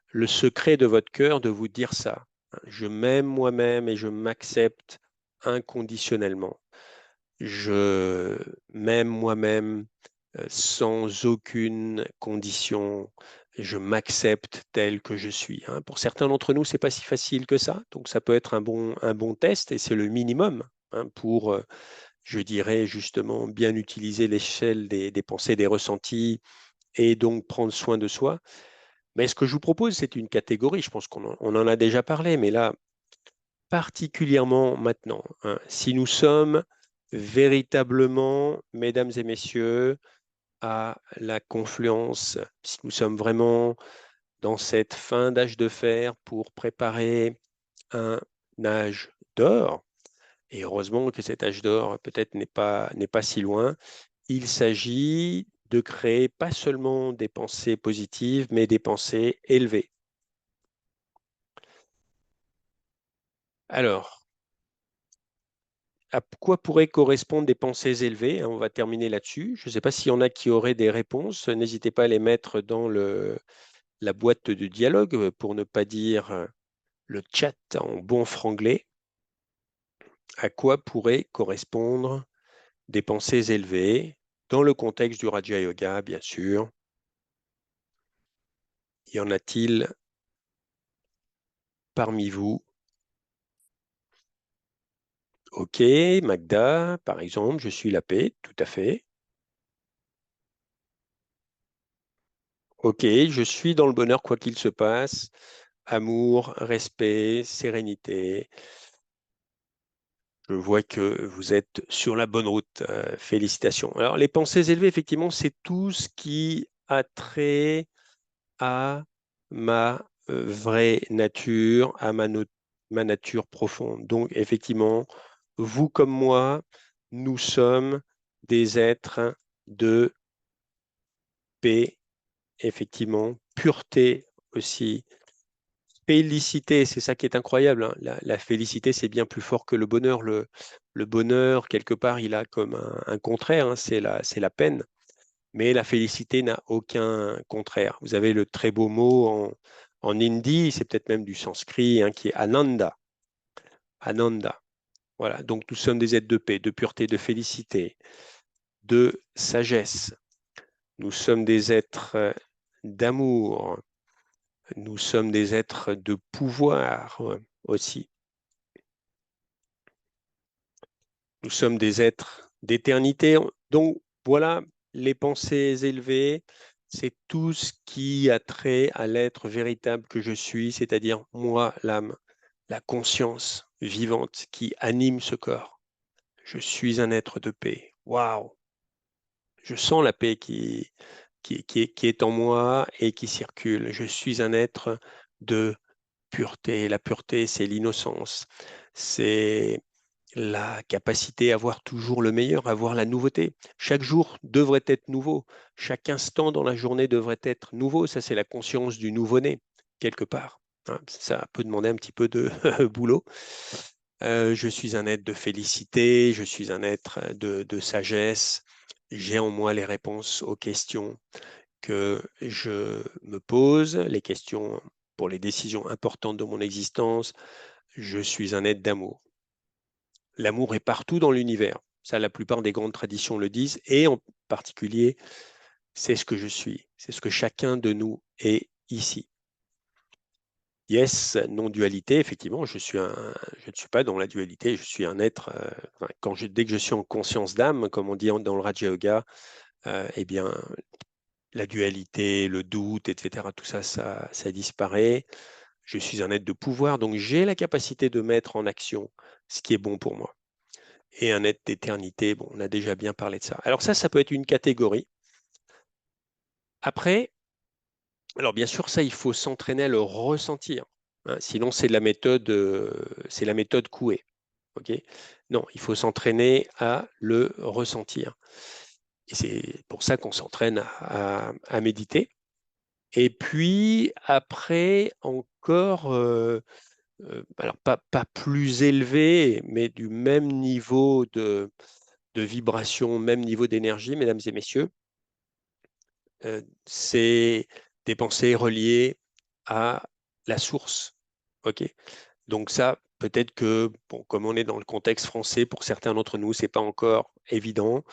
le secret de votre cœur, de vous dire ça? Je m'aime moi-même et je m'accepte inconditionnellement. Je m'aime moi-même sans aucune condition. Je m'accepte tel que je suis. Pour certains d'entre nous, c'est pas si facile que ça. Donc, ça peut être un bon test et c'est le minimum pour, je dirais justement, bien utiliser l'échelle des pensées, des ressentis et donc prendre soin de soi. Mais ce que je vous propose, c'est une catégorie. Je pense on en a déjà parlé, mais là, particulièrement maintenant, si nous sommes véritablement, mesdames et messieurs, à la confluence, si nous sommes vraiment dans cette fin d'âge de fer pour préparer un âge d'or, et heureusement que cet âge d'or peut-être n'est pas si loin, il s'agit de créer pas seulement des pensées positives, mais des pensées élevées. Alors, à quoi pourraient correspondre des pensées élevées? On va terminer là-dessus. Je ne sais pas s'il y en a qui auraient des réponses. N'hésitez pas à les mettre dans la boîte de dialogue, pour ne pas dire le chat en bon franglais. À quoi pourraient correspondre des pensées élevées dans le contexte du Raja Yoga, bien sûr? Y en a-t-il parmi vous? Ok, Magda, par exemple, je suis la paix, tout à fait. Ok, je suis dans le bonheur quoi qu'il se passe. Amour, respect, sérénité. Je vois que vous êtes sur la bonne route. Félicitations. Alors, les pensées élevées, effectivement, c'est tout ce qui a trait à ma vraie nature, à ma nature profonde. Donc, effectivement, vous comme moi, nous sommes des êtres de paix, effectivement, pureté aussi, félicité, c'est ça qui est incroyable, hein. La félicité, c'est bien plus fort que le bonheur. Le bonheur, quelque part, il a comme un contraire, hein, c'est la peine. Mais la félicité n'a aucun contraire. Vous avez le très beau mot en hindi, c'est peut-être même du sanskrit, hein, qui est ananda. Ananda. Voilà. Donc nous sommes des êtres de paix, de pureté, de félicité, de sagesse. Nous sommes des êtres d'amour. Nous sommes des êtres de pouvoir aussi. Nous sommes des êtres d'éternité. Donc voilà, les pensées élevées, c'est tout ce qui a trait à l'être véritable que je suis, c'est-à-dire moi, l'âme, la conscience vivante qui anime ce corps. Je suis un être de paix. Waouh! Je sens la paix qui est en moi et qui circule. Je suis un être de pureté. La pureté, c'est l'innocence. C'est la capacité à voir toujours le meilleur, à voir la nouveauté. Chaque jour devrait être nouveau. Chaque instant dans la journée devrait être nouveau. Ça, c'est la conscience du nouveau-né, quelque part. Hein, ça peut demander un petit peu de boulot. Je suis un être de félicité, je suis un être de sagesse. J'ai en moi les réponses aux questions que je me pose, les questions pour les décisions importantes de mon existence. Je suis un être d'amour. L'amour est partout dans l'univers. Ça, la plupart des grandes traditions le disent, et en particulier, c'est ce que je suis. C'est ce que chacun de nous est ici. Yes, non-dualité, effectivement, je ne suis pas dans la dualité, je suis un être, enfin, dès que je suis en conscience d'âme, comme on dit dans le Raja Yoga, eh bien, la dualité, le doute, etc., tout ça, ça disparaît. Je suis un être de pouvoir, donc j'ai la capacité de mettre en action ce qui est bon pour moi. Et un être d'éternité, bon, on a déjà bien parlé de ça. Alors ça peut être une catégorie. Après, alors bien sûr, ça, il faut s'entraîner à le ressentir, hein. Sinon, c'est la méthode Coué. Ok? Non, il faut s'entraîner à le ressentir. Et c'est pour ça qu'on s'entraîne à méditer. Et puis après, encore, alors pas plus élevé, mais du même niveau de vibration, même niveau d'énergie, mesdames et messieurs, c'est des pensées reliées à la source. Ok? Donc ça, peut-être que, bon, comme on est dans le contexte français, pour certains d'entre nous, c'est pas encore évident,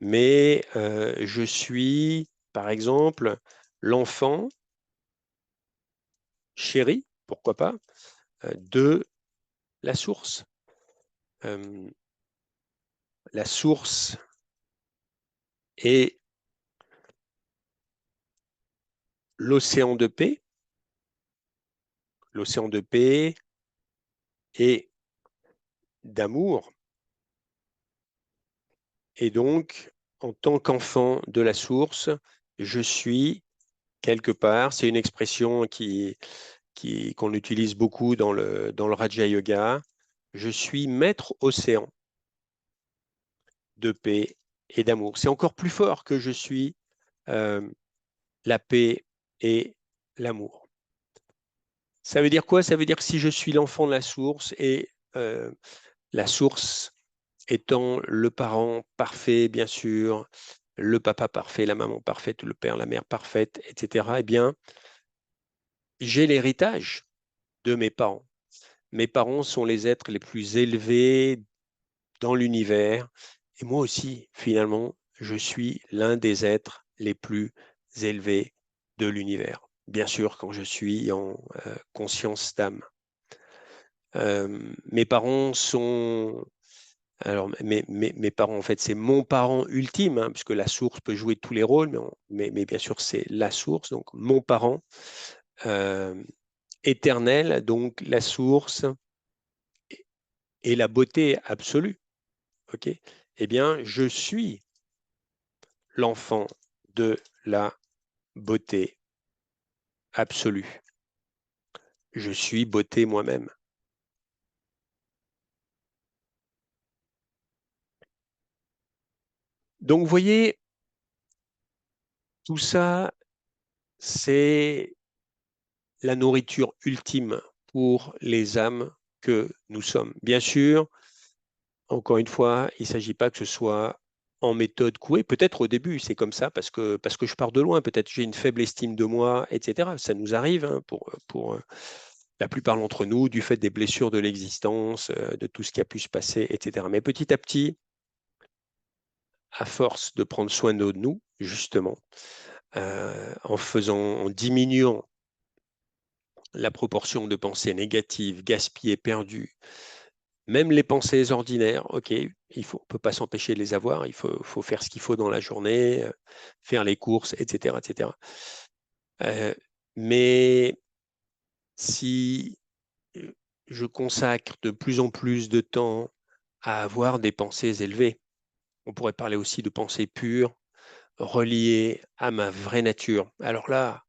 mais je suis, par exemple, l'enfant chéri, pourquoi pas, de la source. Euh, la source est l'océan de paix, l'océan de paix et d'amour. Et donc, en tant qu'enfant de la source, je suis quelque part, c'est une expression qu'on utilise beaucoup dans le Raja Yoga, je suis maître océan de paix et d'amour. C'est encore plus fort que je suis euh, la paix et l'amour. Ça veut dire quoi? Ça veut dire que si je suis l'enfant de la source et la source étant le parent parfait, bien sûr, le papa parfait, la maman parfaite, le père, la mère parfaite, etc., eh bien, j'ai l'héritage de mes parents. Mes parents sont les êtres les plus élevés dans l'univers. Et moi aussi, finalement, je suis l'un des êtres les plus élevés de l'univers. Bien sûr, quand je suis en conscience d'âme. Mes parents sont... Alors, mes parents, en fait, c'est mon parent ultime, hein, puisque la source peut jouer tous les rôles, mais bien sûr, c'est la source, donc mon parent euh, éternel, donc la source et la beauté absolue. Ok? Eh bien, je suis l'enfant de la beauté absolue. Je suis beauté moi-même. Donc, vous voyez, tout ça, c'est la nourriture ultime pour les âmes que nous sommes. Bien sûr, encore une fois, il ne s'agit pas que ce soit en méthode couée. Peut-être au début, c'est comme ça parce que je pars de loin. Peut-être j'ai une faible estime de moi, etc. Ça nous arrive hein, pour la plupart d'entre nous, du fait des blessures de l'existence, de tout ce qui a pu se passer, etc. Mais petit à petit, à force de prendre soin de nous, justement, en diminuant la proportion de pensées négatives, gaspillées, perdues, même les pensées ordinaires, ok, on ne peut pas s'empêcher de les avoir, faut faire ce qu'il faut dans la journée, faire les courses, etc. etc. Mais si je consacre de plus en plus de temps à avoir des pensées élevées, on pourrait parler aussi de pensées pures, reliées à ma vraie nature. Alors là,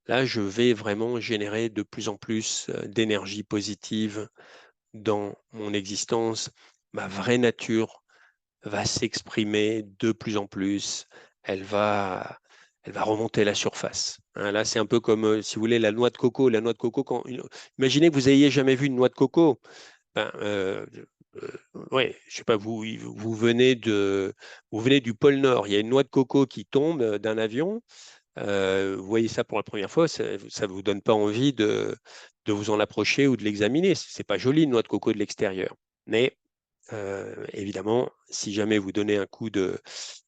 je vais vraiment générer de plus en plus d'énergie positive dans mon existence. Ma vraie nature va s'exprimer de plus en plus. Elle va, elle va remonter à la surface. Hein, là, c'est un peu comme, si vous voulez, la noix de coco. La noix de coco, imaginez que vous n'ayez jamais vu une noix de coco. Ben, ouais, je sais pas, vous venez du pôle Nord. Il y a une noix de coco qui tombe d'un avion. Vous voyez ça pour la première fois, ça ne vous donne pas envie de vous en approcher ou de l'examiner. C'est pas joli une noix de coco de l'extérieur. Mais évidemment, si jamais vous donnez un coup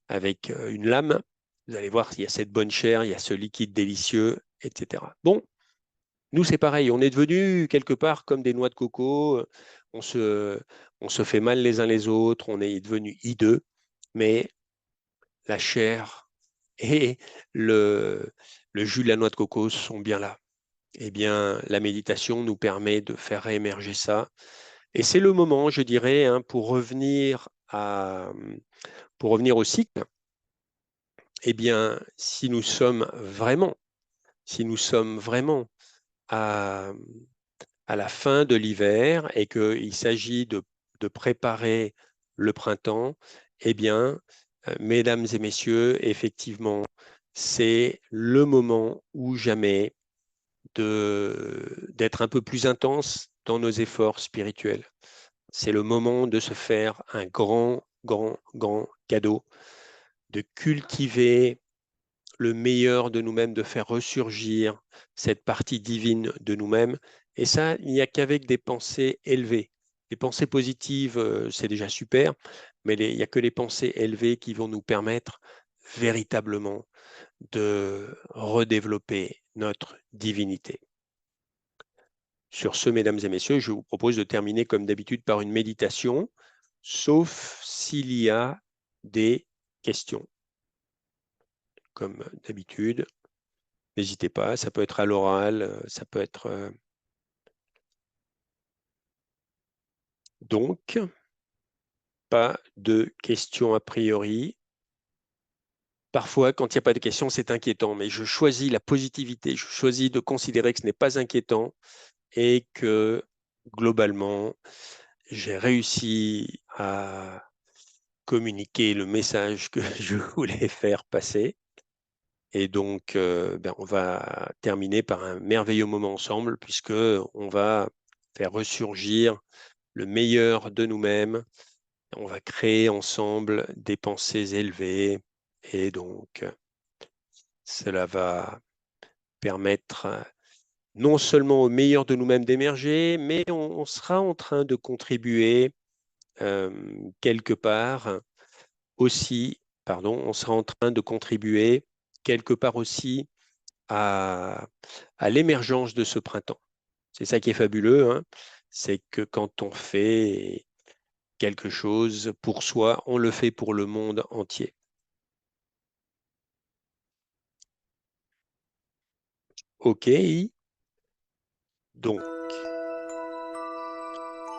avec une lame, vous allez voir qu'il y a cette bonne chair, il y a ce liquide délicieux, etc. Bon, nous c'est pareil, on est devenu quelque part comme des noix de coco, on se, on se fait mal les uns les autres, on est devenu hideux, mais la chair et le, le jus de la noix de coco sont bien là. Eh bien, la méditation nous permet de faire réémerger ça. Et c'est le moment, je dirais, hein, pour revenir au cycle. Eh bien, si nous sommes vraiment à, à la fin de l'hiver et qu'il s'agit de préparer le printemps, eh bien, mesdames et messieurs, effectivement, c'est le moment ou jamais d'être un peu plus intense dans nos efforts spirituels. C'est le moment de se faire un grand cadeau, de cultiver le meilleur de nous-mêmes, de faire ressurgir cette partie divine de nous-mêmes. Et ça, il n'y a qu'avec des pensées élevées. Les pensées positives, c'est déjà super, mais il n'y a que les pensées élevées qui vont nous permettre véritablement de redévelopper notre divinité. Sur ce, mesdames et messieurs, je vous propose de terminer comme d'habitude par une méditation, sauf s'il y a des questions. Comme d'habitude, n'hésitez pas, ça peut être à l'oral, ça peut être... Donc, pas de questions a priori. Parfois, quand il n'y a pas de questions, c'est inquiétant, mais je choisis la positivité, je choisis de considérer que ce n'est pas inquiétant et que globalement, j'ai réussi à communiquer le message que je voulais faire passer. Et donc, on va terminer par un merveilleux moment ensemble, puisque on va faire ressurgir le meilleur de nous-mêmes. On va créer ensemble des pensées élevées. Et donc, cela va permettre non seulement au meilleur de nous-mêmes d'émerger, mais on sera en train de contribuer euh, quelque part aussi, pardon, on sera en train de contribuer quelque part aussi à, à l'émergence de ce printemps. C'est ça qui est fabuleux, hein, c'est que quand on fait quelque chose pour soi, on le fait pour le monde entier. OK, donc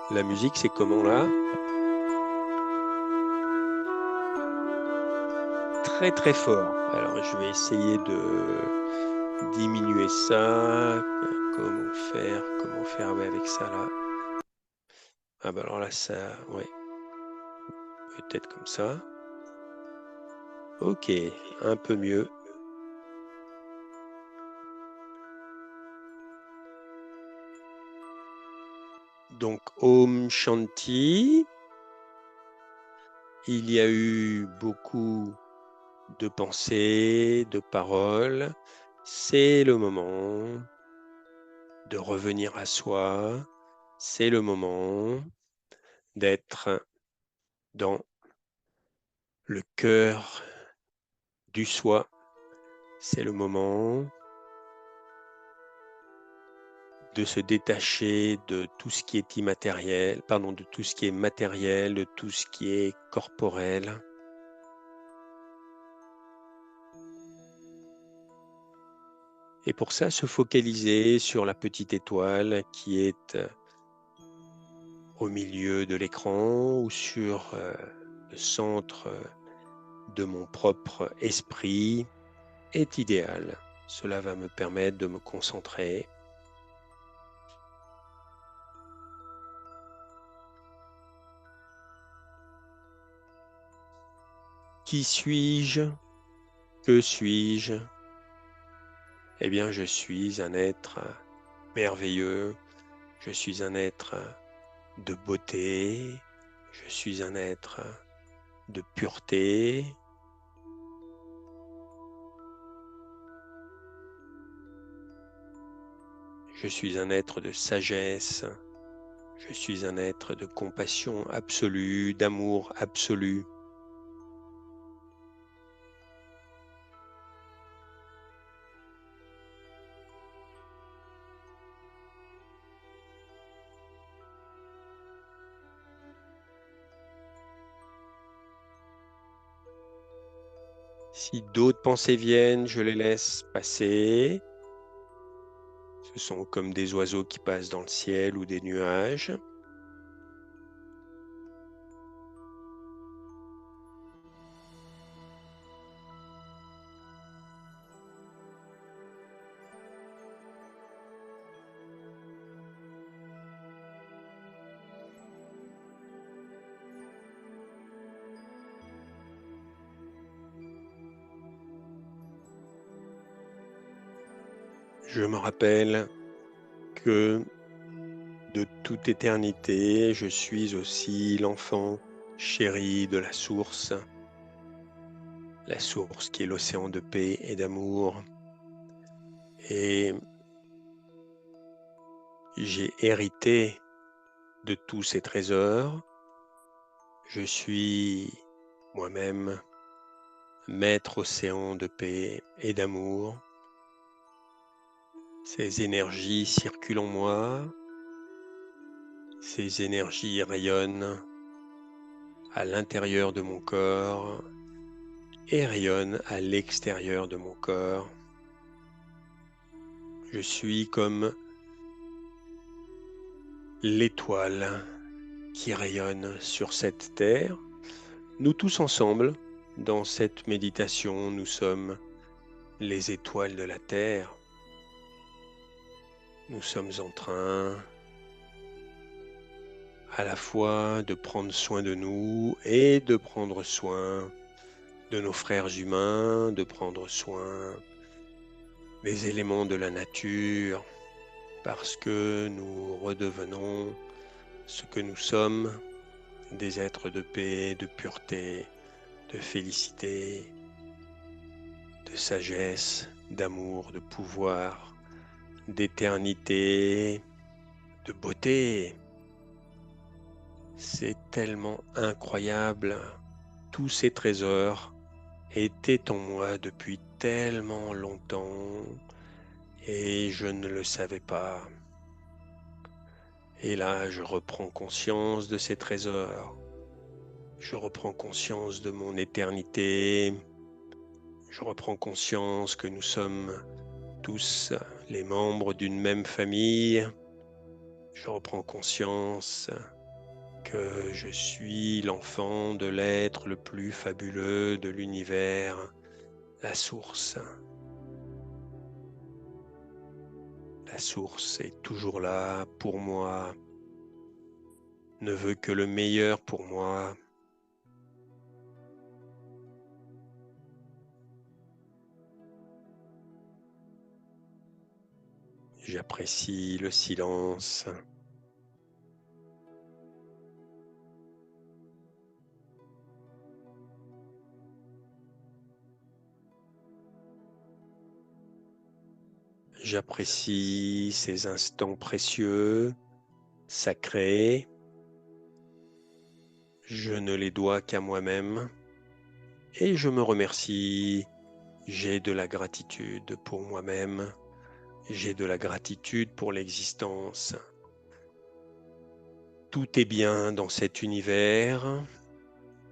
la musique, c'est comment là? Très très fort. Alors je vais essayer de diminuer ça. Comment faire ouais, avec ça là? Ah bah alors là, ça, ouais, peut-être comme ça. Ok, un peu mieux. Donc, Om Shanti. Il y a eu beaucoup de pensées, de paroles. C'est le moment de revenir à soi. C'est le moment d'être dans le cœur du soi. C'est le moment de se détacher de tout ce qui est immatériel, pardon, de tout ce qui est matériel, de tout ce qui est corporel. Et pour ça, se focaliser sur la petite étoile qui est au milieu de l'écran ou sur le centre de mon propre esprit est idéal. Cela va me permettre de me concentrer. Qui suis-je? Que suis-je? Eh bien, je suis un être merveilleux. Je suis un être de beauté. Je suis un être de pureté. Je suis un être de sagesse. Je suis un être de compassion absolue, d'amour absolu. Si d'autres pensées viennent, je les laisse passer. Ce sont comme des oiseaux qui passent dans le ciel ou des nuages. Je me rappelle que de toute éternité, je suis aussi l'enfant chéri de la source qui est l'océan de paix et d'amour. Et j'ai hérité de tous ces trésors. Je suis moi-même maître océan de paix et d'amour. Ces énergies circulent en moi. Ces énergies rayonnent à l'intérieur de mon corps et rayonnent à l'extérieur de mon corps. Je suis comme l'étoile qui rayonne sur cette terre. Nous tous ensemble, dans cette méditation, nous sommes les étoiles de la terre. Nous sommes en train à la fois de prendre soin de nous et de prendre soin de nos frères humains, de prendre soin des éléments de la nature, parce que nous redevenons ce que nous sommes, des êtres de paix, de pureté, de félicité, de sagesse, d'amour, de pouvoir, d'éternité, de beauté. C'est tellement incroyable. Tous ces trésors étaient en moi depuis tellement longtemps et je ne le savais pas. Et là, je reprends conscience de ces trésors. Je reprends conscience de mon éternité. Je reprends conscience que nous sommes tous les membres d'une même famille. Je reprends conscience que je suis l'enfant de l'être le plus fabuleux de l'univers, la source. La source est toujours là pour moi, ne veut que le meilleur pour moi. J'apprécie le silence. J'apprécie ces instants précieux, sacrés. Je ne les dois qu'à moi-même et je me remercie. J'ai de la gratitude pour moi-même. J'ai de la gratitude pour l'existence. Tout est bien dans cet univers.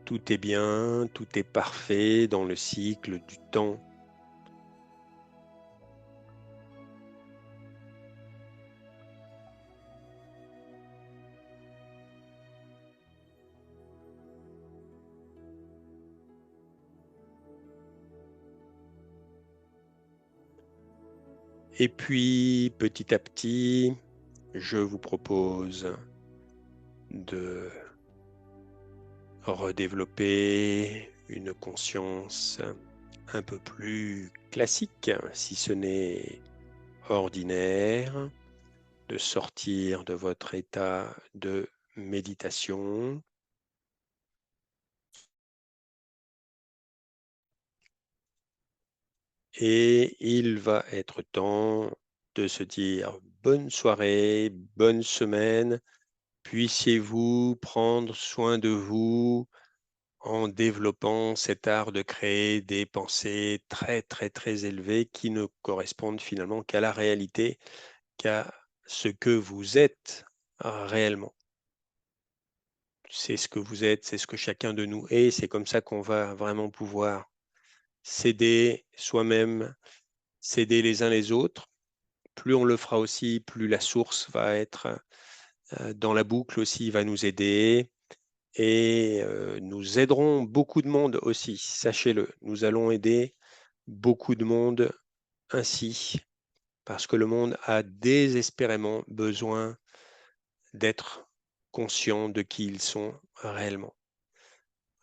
Tout est bien, tout est parfait dans le cycle du temps. Et puis, petit à petit, je vous propose de redévelopper une conscience un peu plus classique, si ce n'est ordinaire, de sortir de votre état de méditation et il va être temps de se dire bonne soirée, bonne semaine, puissiez-vous prendre soin de vous en développant cet art de créer des pensées très, très, très élevées qui ne correspondent finalement qu'à la réalité, qu'à ce que vous êtes réellement. C'est ce que vous êtes, c'est ce que chacun de nous est, c'est comme ça qu'on va vraiment pouvoir s'aider soi-même, s'aider les uns les autres. Plus on le fera aussi, plus la source va être dans la boucle aussi, va nous aider. Et nous aiderons beaucoup de monde aussi, sachez-le. Nous allons aider beaucoup de monde ainsi, parce que le monde a désespérément besoin d'être conscient de qui ils sont réellement.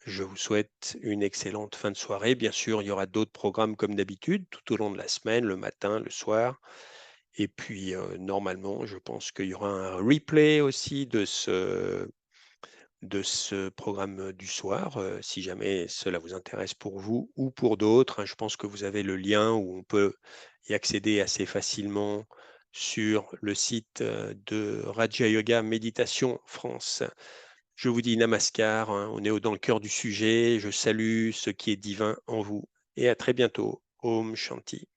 Je vous souhaite une excellente fin de soirée. Bien sûr, il y aura d'autres programmes comme d'habitude, tout au long de la semaine, le matin, le soir. Et puis, normalement, je pense qu'il y aura un replay aussi de ce programme du soir, si jamais cela vous intéresse pour vous ou pour d'autres, hein. Je pense que vous avez le lien où on peut y accéder assez facilement sur le site de Raja Yoga Méditation France. Je vous dis namaskar, hein, on est dans le cœur du sujet. Je salue ce qui est divin en vous et à très bientôt. Om Shanti.